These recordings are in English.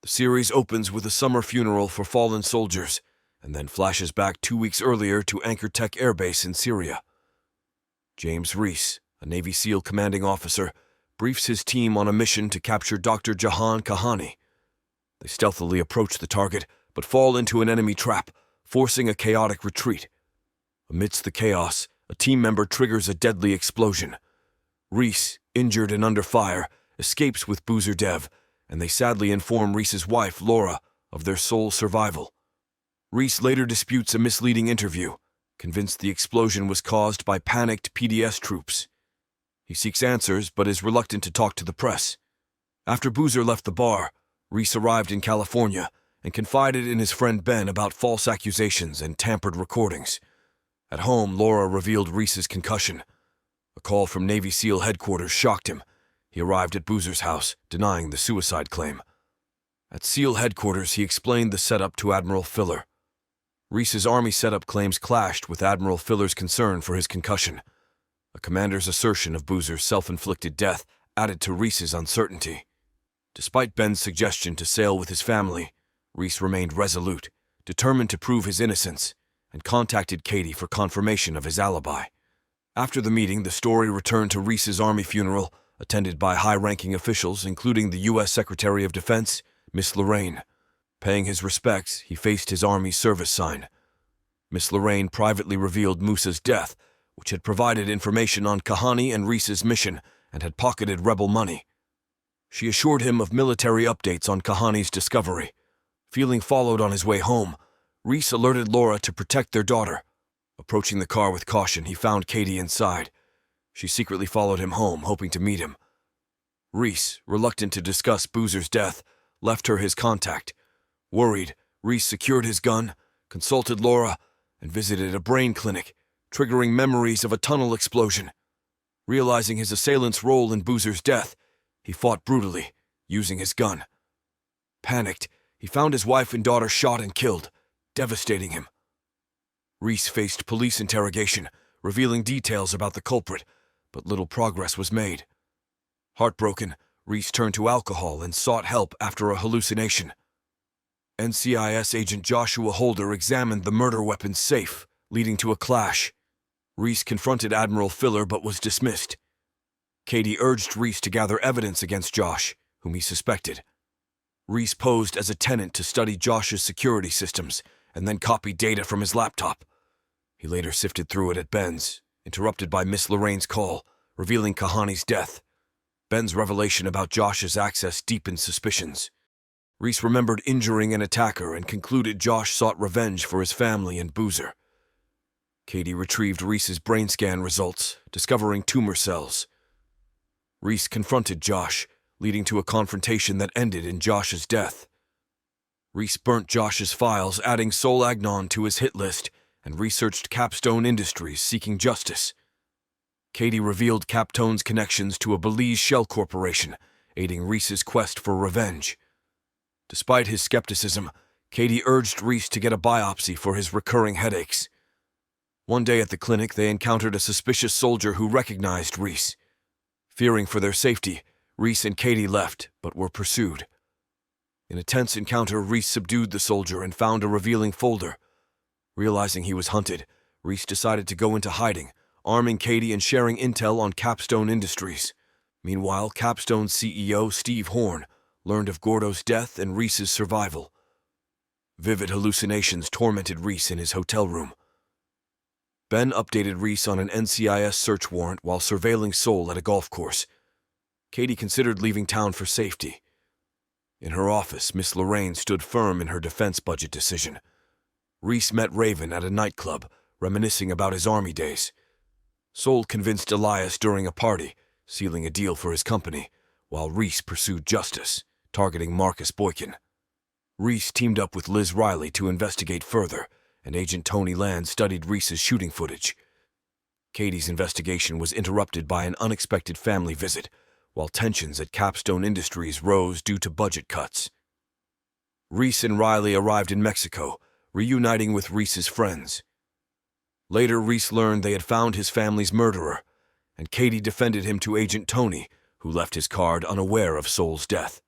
series opens with a summer funeral for fallen soldiers, and then flashes back 2 weeks earlier to Anchor Tech Air Base in Syria. James Reese, a Navy SEAL commanding officer, briefs his team on a mission to capture Dr. Jahan Kahani. They stealthily approach the target, but fall into an enemy trap, forcing a chaotic retreat. Amidst the chaos, a team member triggers a deadly explosion. Reese, injured and under fire, escapes with Boozer Dev, and they sadly inform Reese's wife, Laura, of their sole survival. Reese later disputes a misleading interview, convinced the explosion was caused by panicked PDS troops. He seeks answers but is reluctant to talk to the press. After Boozer left the bar, Reese arrived in California and confided in his friend Ben about false accusations and tampered recordings. At home, Laura revealed Reese's concussion. A call from Navy SEAL headquarters shocked him. He arrived at Boozer's house, denying the suicide claim. At SEAL headquarters, he explained the setup to Admiral Filler. Reese's Army setup claims clashed with Admiral Filler's concern for his concussion. A commander's assertion of Boozer's self-inflicted death added to Reese's uncertainty. Despite Ben's suggestion to sail with his family, Reese remained resolute, determined to prove his innocence, and contacted Katie for confirmation of his alibi. After the meeting, the story returned to Reese's Army funeral, attended by high-ranking officials, including the U.S. Secretary of Defense, Miss Lorraine. Paying his respects, he faced his Army service sign. Miss Lorraine privately revealed Musa's death, which had provided information on Kahani and Reese's mission and had pocketed rebel money. She assured him of military updates on Kahani's discovery. Feeling followed on his way home, Reese alerted Laura to protect their daughter. Approaching the car with caution, he found Katie inside. She secretly followed him home, hoping to meet him. Reese, reluctant to discuss Boozer's death, left her his contact. Worried, Reese secured his gun, consulted Laura, and visited a brain clinic, triggering memories of a tunnel explosion. Realizing his assailant's role in Boozer's death, he fought brutally, using his gun. Panicked, he found his wife and daughter shot and killed, devastating him. Reese faced police interrogation, revealing details about the culprit, but little progress was made. Heartbroken, Reese turned to alcohol and sought help after a hallucination. NCIS agent Joshua Holder examined the murder weapon's safe, leading to a clash. Reese confronted Admiral Filler but was dismissed. Katie urged Reese to gather evidence against Josh, whom he suspected. Reese posed as a tenant to study Josh's security systems and then copied data from his laptop. He later sifted through it at Ben's, interrupted by Miss Lorraine's call, revealing Kahani's death. Ben's revelation about Josh's access deepened suspicions. Reese remembered injuring an attacker and concluded Josh sought revenge for his family and Boozer. Katie retrieved Reese's brain scan results, discovering tumor cells. Reese confronted Josh, leading to a confrontation that ended in Josh's death. Reese burnt Josh's files, adding Sol Agnon to his hit list, and researched Capstone Industries, seeking justice. Katie revealed Capstone's connections to a Belize shell corporation, aiding Reese's quest for revenge. Despite his skepticism, Katie urged Reese to get a biopsy for his recurring headaches. One day at the clinic, they encountered a suspicious soldier who recognized Reese. Fearing for their safety, Reese and Katie left, but were pursued. In a tense encounter, Reese subdued the soldier and found a revealing folder. Realizing he was hunted, Reese decided to go into hiding, arming Katie and sharing intel on Capstone Industries. Meanwhile, Capstone's CEO, Steve Horn, learned of Gordo's death and Reese's survival. Vivid hallucinations tormented Reese in his hotel room. Ben updated Reese on an NCIS search warrant while surveilling Sol at a golf course. Katie considered leaving town for safety. In her office, Miss Lorraine stood firm in her defense budget decision. Reese met Raven at a nightclub, reminiscing about his Army days. Sol convinced Elias during a party, sealing a deal for his company, while Reese pursued justice, targeting Marcus Boykin. Reese teamed up with Liz Riley to investigate further, and Agent Tony Land studied Reese's shooting footage. Katie's investigation was interrupted by an unexpected family visit, while tensions at Capstone Industries rose due to budget cuts. Reese and Riley arrived in Mexico, reuniting with Reese's friends. Later, Reese learned they had found his family's murderer, and Katie defended him to Agent Tony, who left his card unaware of Sol's death.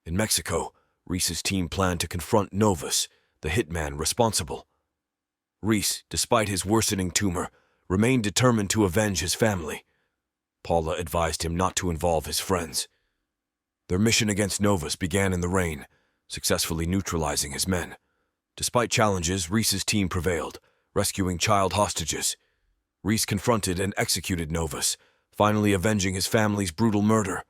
In Mexico, Reese's team planned to confront Novus, the hitman responsible. Reese, despite his worsening tumor, remained determined to avenge his family. Paula advised him not to involve his friends. Their mission against Novus began in the rain, successfully neutralizing his men. Despite challenges, Reese's team prevailed, rescuing child hostages. Reese confronted and executed Novus, finally avenging his family's brutal murder.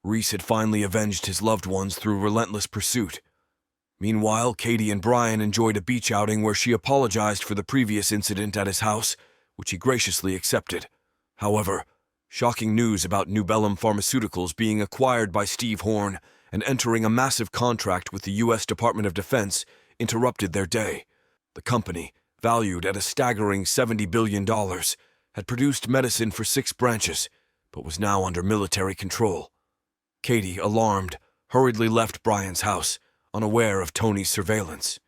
Reese had finally avenged his loved ones through relentless pursuit. Meanwhile, Katie and Brian enjoyed a beach outing where she apologized for the previous incident at his house, which he graciously accepted. However, shocking news about New Bellum Pharmaceuticals being acquired by Steve Horn and entering a massive contract with the U.S. Department of Defense interrupted their day. The company, valued at a staggering $70 billion, had produced medicine for 6 branches, but was now under military control. Katie, alarmed, hurriedly left Brian's house, unaware of Tony's surveillance.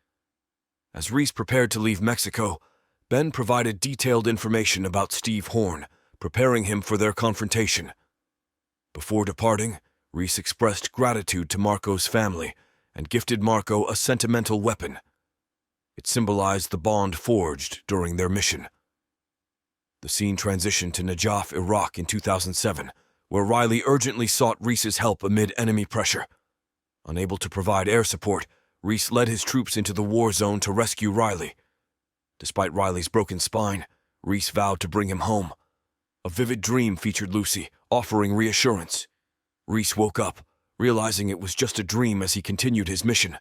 As Reese prepared to leave Mexico, Ben provided detailed information about Steve Horn, preparing him for their confrontation. Before departing, Reese expressed gratitude to Marco's family and gifted Marco a sentimental weapon. It symbolized the bond forged during their mission. The scene transitioned to Najaf, Iraq in 2007, where Riley urgently sought Reese's help amid enemy pressure. Unable to provide air support, Reese led his troops into the war zone to rescue Riley. Despite Riley's broken spine, Reese vowed to bring him home. A vivid dream featured Lucy, offering reassurance. Reese woke up, realizing it was just a dream as he continued his mission,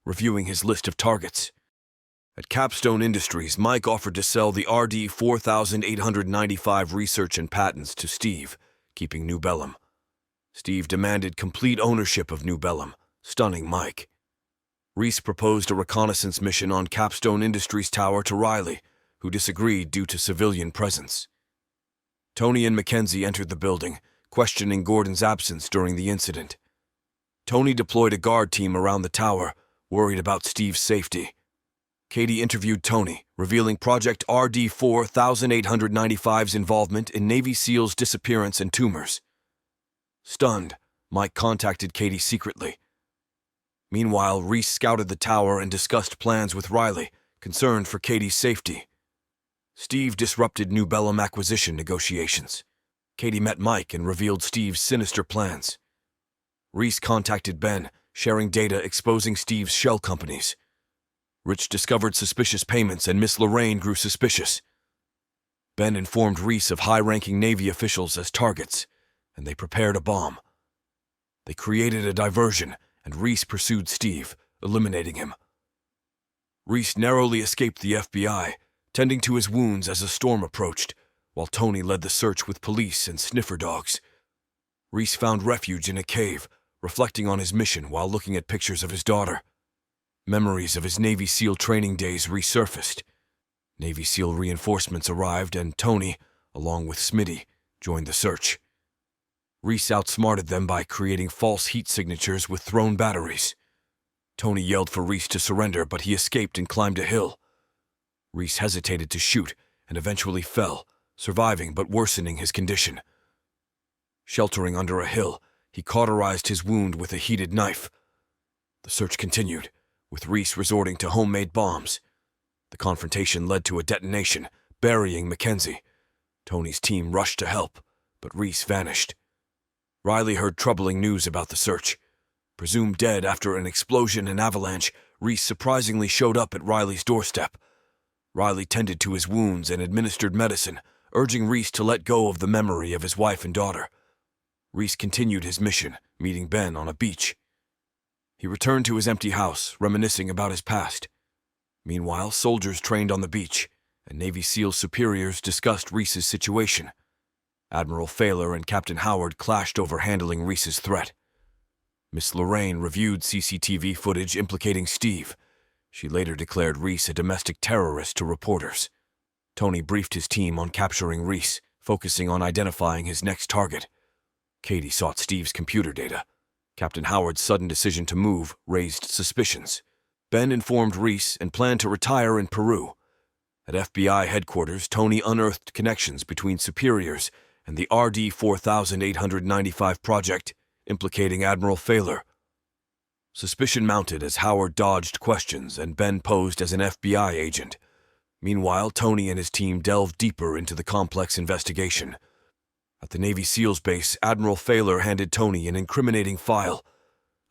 reviewing his list of targets. At Capstone Industries, Mike offered to sell the RD 4895 research and patents to Steve, keeping New Bellum. Steve demanded complete ownership of New Bellum, stunning Mike. Reese proposed a reconnaissance mission on Capstone Industries Tower to Riley, who disagreed due to civilian presence. Tony and Mackenzie entered the building, questioning Gordon's absence during the incident. Tony deployed a guard team around the tower, worried about Steve's safety. Katie interviewed Tony, revealing Project RD 4895's involvement in Navy SEALs' disappearance and tumors. Stunned, Mike contacted Katie secretly. Meanwhile, Reese scouted the tower and discussed plans with Riley, concerned for Katie's safety. Steve disrupted New Bellum acquisition negotiations. Katie met Mike and revealed Steve's sinister plans. Reese contacted Ben, sharing data exposing Steve's shell companies. Rich discovered suspicious payments and Miss Lorraine grew suspicious. Ben informed Reese of high-ranking Navy officials as targets, and they prepared a bomb. They created a diversion, and Reese pursued Steve, eliminating him. Reese narrowly escaped the FBI, tending to his wounds as a storm approached, while Tony led the search with police and sniffer dogs. Reese found refuge in a cave, reflecting on his mission while looking at pictures of his daughter. Memories of his Navy SEAL training days resurfaced. Navy SEAL reinforcements arrived and Tony, along with Smitty, joined the search. Reese outsmarted them by creating false heat signatures with thrown batteries. Tony yelled for Reese to surrender, but he escaped and climbed a hill. Reese hesitated to shoot and eventually fell, surviving but worsening his condition. Sheltering under a hill, he cauterized his wound with a heated knife. The search continued, with Reese resorting to homemade bombs. The confrontation led to a detonation, burying Mackenzie. Tony's team rushed to help, but Reese vanished. Riley heard troubling news about the search. Presumed dead after an explosion and avalanche, Reese surprisingly showed up at Riley's doorstep. Riley tended to his wounds and administered medicine, urging Reese to let go of the memory of his wife and daughter. Reese continued his mission, meeting Ben on a beach. He returned to his empty house, reminiscing about his past. Meanwhile, soldiers trained on the beach, and Navy SEAL superiors discussed Reese's situation. Admiral Failer and Captain Howard clashed over handling Reese's threat. Miss Lorraine reviewed CCTV footage implicating Steve. She later declared Reese a domestic terrorist to reporters. Tony briefed his team on capturing Reese, focusing on identifying his next target. Katie sought Steve's computer data. Captain Howard's sudden decision to move raised suspicions. Ben informed Reese and planned to retire in Peru. At FBI headquarters, Tony unearthed connections between superiors and the RD 4895 project, implicating Admiral Failer. Suspicion mounted as Howard dodged questions and Ben posed as an FBI agent. Meanwhile, Tony and his team delved deeper into the complex investigation. At the Navy SEALs base, Admiral Failer handed Tony an incriminating file.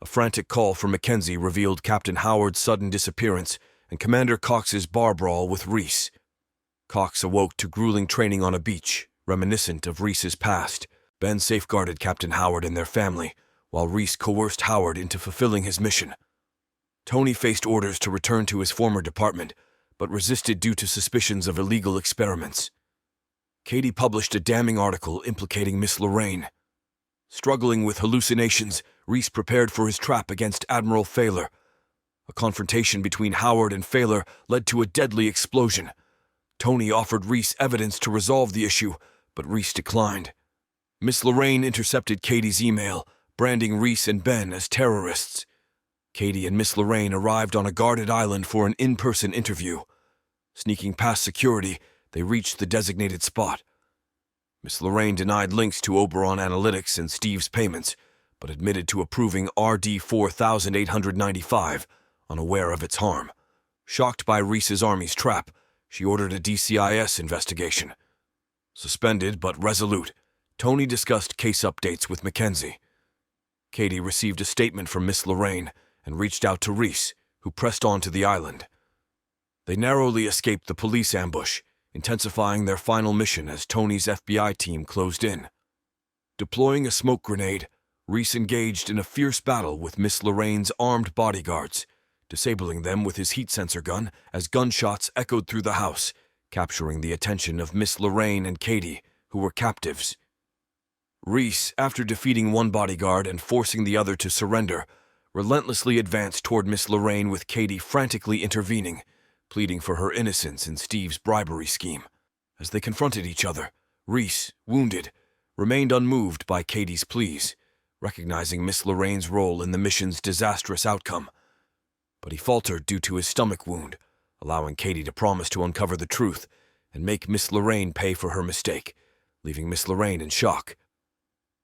A frantic call from Mackenzie revealed Captain Howard's sudden disappearance and Commander Cox's bar brawl with Reese. Cox awoke to grueling training on a beach, reminiscent of Reese's past. Ben safeguarded Captain Howard and their family, while Reese coerced Howard into fulfilling his mission. Tony faced orders to return to his former department, but resisted due to suspicions of illegal experiments. Katie published a damning article implicating Miss Lorraine. Struggling with hallucinations, Reese prepared for his trap against Admiral Failer. A confrontation between Howard and Failer led to a deadly explosion. Tony offered Reese evidence to resolve the issue, but Reese declined. Miss Lorraine intercepted Katie's email, branding Reese and Ben as terrorists. Katie and Miss Lorraine arrived on a guarded island for an in-person interview. Sneaking past security, they reached the designated spot. Miss Lorraine denied links to Oberon Analytics and Steve's payments, but admitted to approving RD 4895, unaware of its harm. Shocked by Reese's army's trap, she ordered a DCIS investigation. Suspended but resolute, Tony discussed case updates with Mackenzie. Katie received a statement from Miss Lorraine and reached out to Reese, who pressed on to the island. They narrowly escaped the police ambush, intensifying their final mission as Tony's FBI team closed in. Deploying a smoke grenade, Reese engaged in a fierce battle with Miss Lorraine's armed bodyguards, disabling them with his heat sensor gun as gunshots echoed through the house, capturing the attention of Miss Lorraine and Katie, who were captives. Reese, after defeating one bodyguard and forcing the other to surrender, relentlessly advanced toward Miss Lorraine with Katie frantically intervening, pleading for her innocence in Steve's bribery scheme. As they confronted each other, Reese, wounded, remained unmoved by Katie's pleas, recognizing Miss Lorraine's role in the mission's disastrous outcome. But he faltered due to his stomach wound, allowing Katie to promise to uncover the truth and make Miss Lorraine pay for her mistake, leaving Miss Lorraine in shock.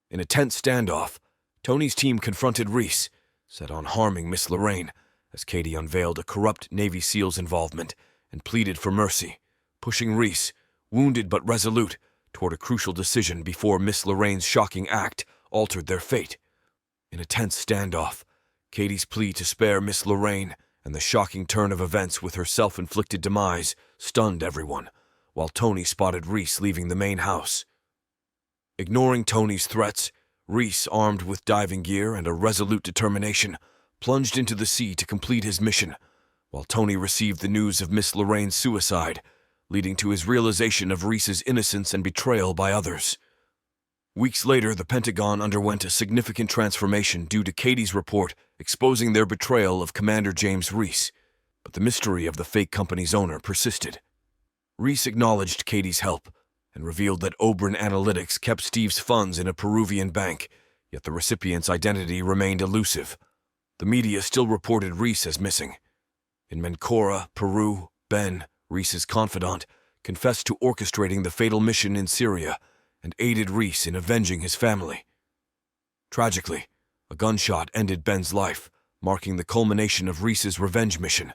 In a tense standoff, Tony's team confronted Reese, set on harming Miss Lorraine, as Katie unveiled a corrupt Navy SEALs involvement and pleaded for mercy, pushing Reese, wounded but resolute, toward a crucial decision before Miss Lorraine's shocking act altered their fate. In a tense standoff, Katie's plea to spare Miss Lorraine and the shocking turn of events with her self-inflicted demise stunned everyone, while Tony spotted Reese leaving the main house. Ignoring Tony's threats, Reese, armed with diving gear and a resolute determination, plunged into the sea to complete his mission, while Tony received the news of Miss Lorraine's suicide, leading to his realization of Reese's innocence and betrayal by others. Weeks later, the Pentagon underwent a significant transformation due to Katie's report exposing their betrayal of Commander James Reese, but the mystery of the fake company's owner persisted. Reese acknowledged Katie's help and revealed that Oberon Analytics kept Steve's funds in a Peruvian bank, yet the recipient's identity remained elusive. The media still reported Reese as missing. In Mencora, Peru, Ben, Reese's confidant, confessed to orchestrating the fatal mission in Syria and aided Reese in avenging his family. Tragically, a gunshot ended Ben's life, marking the culmination of Reese's revenge mission.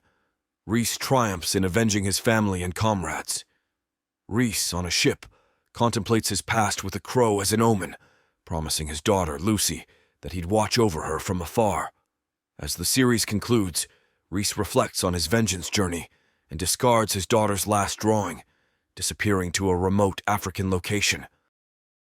Reese triumphs in avenging his family and comrades. Reese, on a ship, contemplates his past with a crow as an omen, promising his daughter, Lucy, that he'd watch over her from afar. As the series concludes, Reese reflects on his vengeance journey and discards his daughter's last drawing, disappearing to a remote African location.